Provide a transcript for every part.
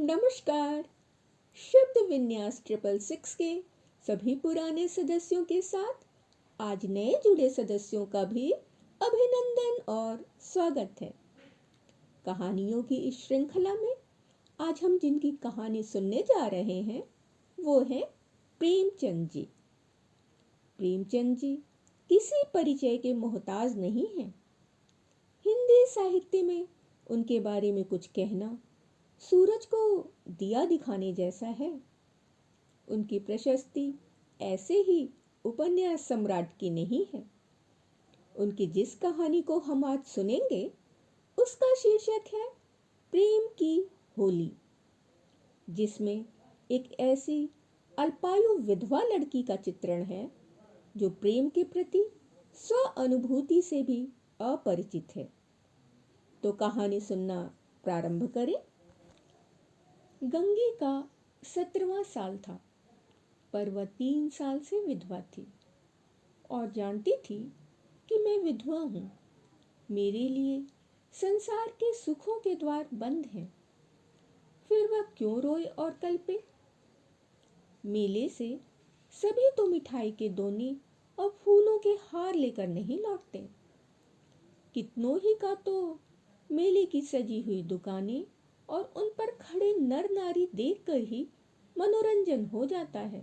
नमस्कार। शब्द विन्यास 666 के सभी पुराने सदस्यों के साथ आज नए जुड़े सदस्यों का भी अभिनंदन और स्वागत है। कहानियों की इस श्रृंखला में आज हम जिनकी कहानी सुनने जा रहे हैं वो है प्रेमचंद जी। प्रेमचंद जी किसी परिचय के मोहताज नहीं हैं। हिंदी साहित्य में उनके बारे में कुछ कहना सूरज को दिया दिखाने जैसा है। उनकी प्रशस्ति ऐसे ही उपन्यास सम्राट की नहीं है। उनकी जिस कहानी को हम आज सुनेंगे उसका शीर्षक है प्रेम की होली, जिसमें एक ऐसी अल्पायु विधवा लड़की का चित्रण है जो प्रेम के प्रति स्व अनुभूति से भी अपरिचित है। तो कहानी सुनना प्रारंभ करें। गंगी का 17वां साल था, पर वह 3 साल से विधवा थी और जानती थी कि मैं विधवा हूँ। मेरे लिए संसार के सुखों के द्वार बंद हैं। फिर वह क्यों रोए और कल्पे? मेले से सभी तो मिठाई के दोने और फूलों के हार लेकर नहीं लौटते। कितनों ही का तो मेले की सजी हुई दुकानें और उन पर खड़े नर नारी देखकर ही मनोरंजन हो जाता है।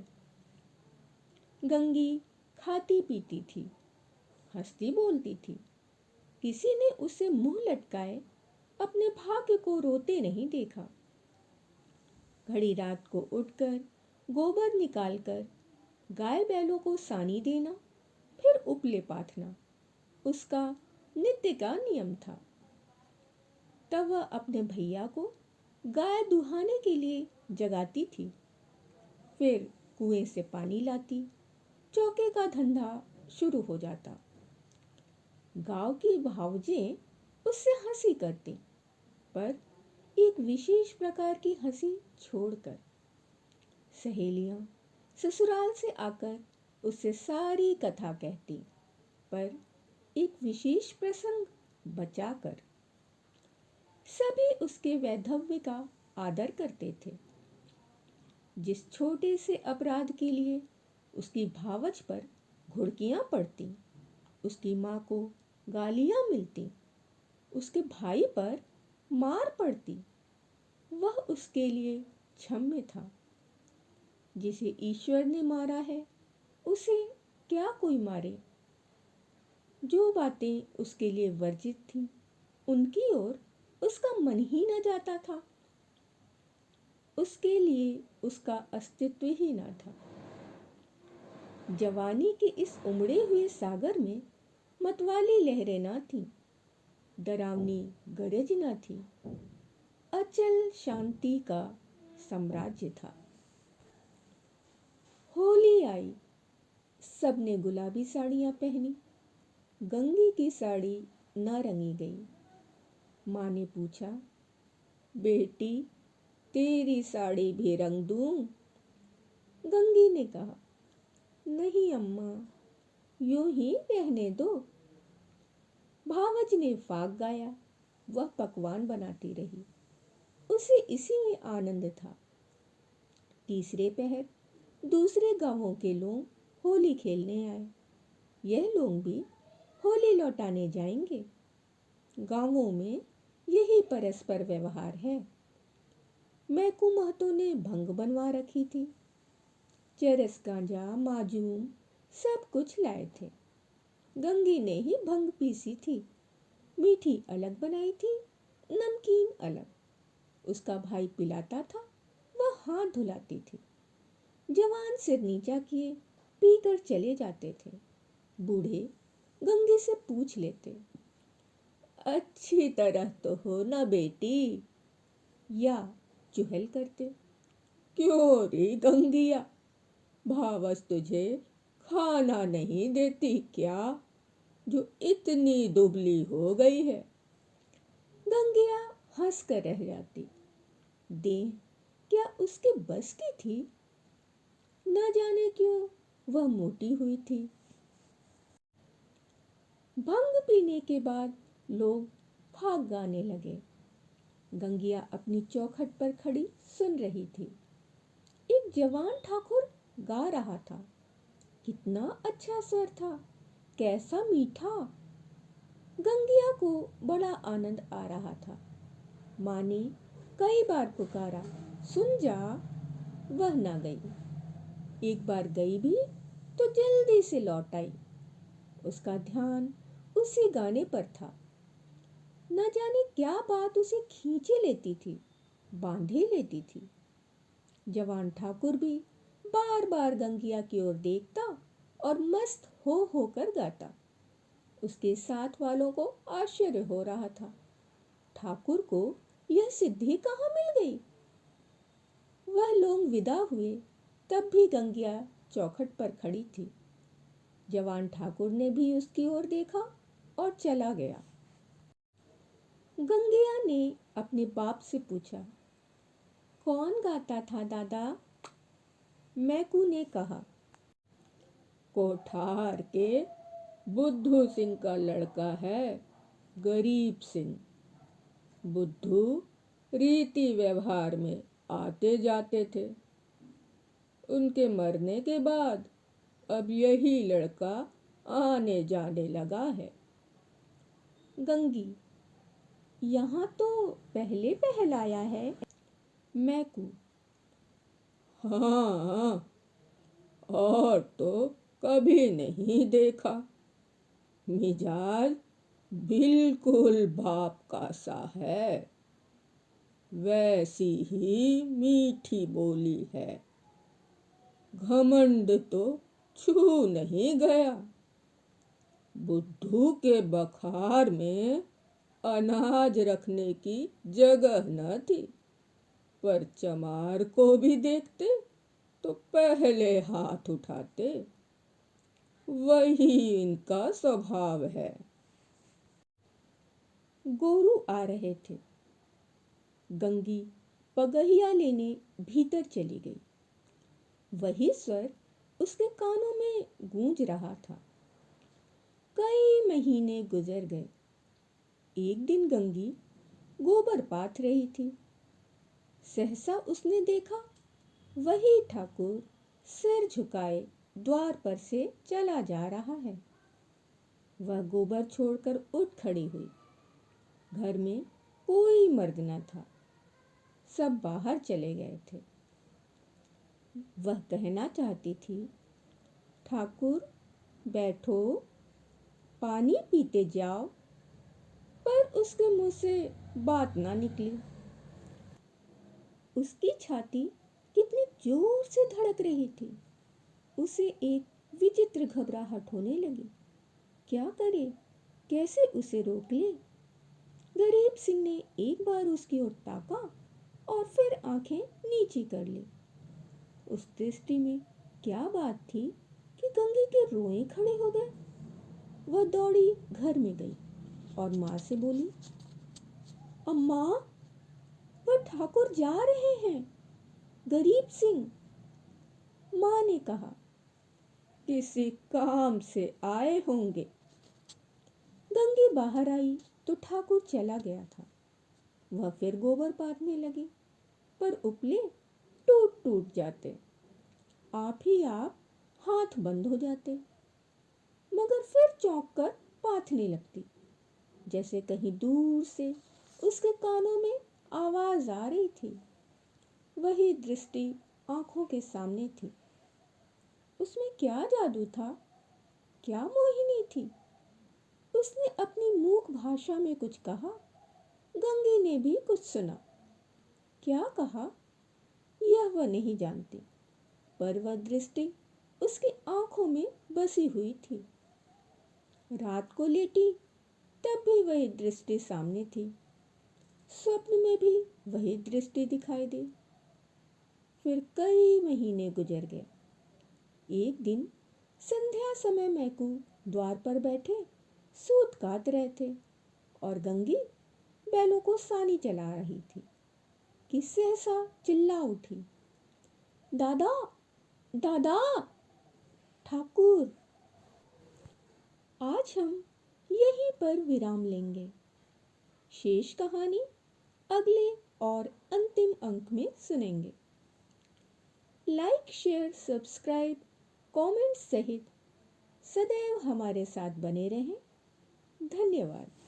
गंगी खाती पीती थी, हंसती बोलती थी। किसी ने उसे मुंह लटकाए अपने भाग्य को रोते नहीं देखा। घड़ी रात को उठकर गोबर निकालकर गाय बैलों को सानी देना, फिर उपले पाथना उसका नित्य का नियम था। तब वह अपने भैया को गाय दुहाने के लिए जगाती थी, फिर कुएं से पानी लाती, चौके का धंधा शुरू हो जाता। गांव की भावजें उससे हंसी करती, पर एक विशेष प्रकार की हंसी छोड़कर। सहेलियां ससुराल से आकर उससे सारी कथा कहती, पर एक विशेष प्रसंग बचाकर। सभी उसके वैधव्य का आदर करते थे। जिस छोटे से अपराध के लिए उसकी भावज पर घुड़कियां पड़ती, उसकी माँ को गालियां मिलती, उसके भाई पर मार पड़ती, वह उसके लिए क्षम्य था। जिसे ईश्वर ने मारा है उसे क्या कोई मारे। जो बातें उसके लिए वर्जित थीं, उनकी ओर उसका मन ही न जाता था। उसके लिए उसका अस्तित्व ही न था। जवानी के इस उमड़े हुए सागर में मतवाली लहरें न थीं, डरावनी गरज न थी। अचल शांति का साम्राज्य था। होली आई, सबने गुलाबी साड़ियां पहनी। गंगी की साड़ी न रंगी गई। माँ ने पूछा, बेटी तेरी साड़ी भी रंग दूं? गंगी ने कहा, नहीं अम्मा, यूं ही रहने दो। भावज ने फाग गाया, वह पकवान बनाती रही। उसे इसी में आनंद था। तीसरे पहर दूसरे गांवों के लोग होली खेलने आए। यह लोग भी होली लौटाने जाएंगे। गांवों में यही परस्पर व्यवहार है। मैकू महतो ने भंग बनवा रखी थी। चरस गांजा माजूम सब कुछ लाए थे। गंगी ने ही भंग पीसी थी। मीठी अलग बनाई थी, नमकीन अलग। उसका भाई पिलाता था, वह हाथ धुलाती थी। जवान सिर नीचा किए पीकर चले जाते थे। बूढ़े गंगी से पूछ लेते, अच्छी तरह तो हो ना बेटी? या चुहल करते, क्यों रे गंगिया, भावस तुझे खाना नहीं देती क्या, जो इतनी दुबली हो गई है? गंगिया हंस कर रह जाती। देह क्या उसके बस की थी? न जाने क्यों वह मोटी हुई थी। भंग पीने के बाद लोग फाग गाने लगे। गंगिया अपनी चौखट पर खड़ी सुन रही थी। एक जवान ठाकुर गा रहा था। कितना अच्छा स्वर था, कैसा मीठा। गंगिया को बड़ा आनंद आ रहा था। माँ ने कई बार पुकारा, सुन जा। वह न गई। एक बार गई भी तो जल्दी से लौट आई। उसका ध्यान उसी गाने पर था। न जाने क्या बात उसे खींचे लेती थी, बांधे लेती थी। जवान ठाकुर भी बार बार गंगिया की ओर देखता और मस्त हो होकर गाता। उसके साथ वालों को आश्चर्य हो रहा था। ठाकुर को यह सिद्धि कहाँ मिल गई। वह लोग विदा हुए, तब भी गंगिया चौखट पर खड़ी थी। जवान ठाकुर ने भी उसकी ओर देखा और चला गया। गंगिया ने अपने बाप से पूछा, कौन गाता था दादा? मैकू ने कहा, कोठार के बुद्धू सिंह का लड़का है, गरीब सिंह। बुद्धू रीति व्यवहार में आते जाते थे। उनके मरने के बाद अब यही लड़का आने जाने लगा है। गंगी, यहाँ तो पहले पहल आया है। मैकू, हाँ, और तो कभी नहीं देखा। मिजाज बिल्कुल बाप का सा है, वैसी ही मीठी बोली है। घमंड तो छू नहीं गया। बुद्धू के बखार में अनाज रखने की जगह न थी, पर चमार को भी देखते तो पहले हाथ उठाते। वही इनका स्वभाव है। गोरू आ रहे थे। गंगी पगहिया लेने भीतर चली गई। वही स्वर उसके कानों में गूंज रहा था। कई महीने गुजर गए। एक दिन गंगी गोबर पाथ रही थी। सहसा उसने देखा, वही ठाकुर सिर झुकाए द्वार पर से चला जा रहा है। वह गोबर छोड़कर उठ खड़ी हुई। घर में कोई मर्द न था, सब बाहर चले गए थे। वह कहना चाहती थी, ठाकुर बैठो, पानी पीते जाओ, पर उसके मुंह से बात ना निकली। उसकी छाती कितनी जोर से धड़क रही थी। उसे एक विचित्र घबराहट होने लगी। क्या करे, कैसे उसे रोक ले। गरीब सिंह ने एक बार उसकी ओर ताका और फिर आंखें नीची कर ली। उस दृष्टि में क्या बात थी कि गंगी के रोए खड़े हो गए। वह दौड़ी घर में गई और माँ से बोली, अम्मा, वह ठाकुर जा रहे हैं, गरीब सिंह। माँ ने कहा, किसी काम से आए होंगे। गंगी बाहर आई तो ठाकुर चला गया था। वह फिर गोबर पाथने लगी, पर उपले टूट टूट जाते। आप ही आप हाथ बंद हो जाते, मगर फिर चौंक कर पाथने लगती, जैसे कहीं दूर से उसके कानों में आवाज आ रही थी। वही दृष्टि आंखों के सामने थी। उसमें क्या जादू था, क्या मोहिनी थी। उसने अपनी मूक भाषा में कुछ कहा। गंगी ने भी कुछ सुना। क्या कहा यह वह नहीं जानती, पर वह दृष्टि उसकी आंखों में बसी हुई थी। रात को लेटी तब भी वही दृष्टि सामने थी। स्वप्न में भी वही दृष्टि दिखाई दी। फिर कई महीने गुजर गए। एक दिन संध्या समय मैकू द्वार पर बैठे सूत काट रहे थे और गंगी बैलों को सानी चला रही थी कि सहसा चिल्ला उठी, दादा, दादा, ठाकुर। आज हम यहीं पर विराम लेंगे। शेष कहानी अगले और अंतिम अंक में सुनेंगे। लाइक, शेयर, सब्सक्राइब, कमेंट सहित सदैव हमारे साथ बने रहें। धन्यवाद।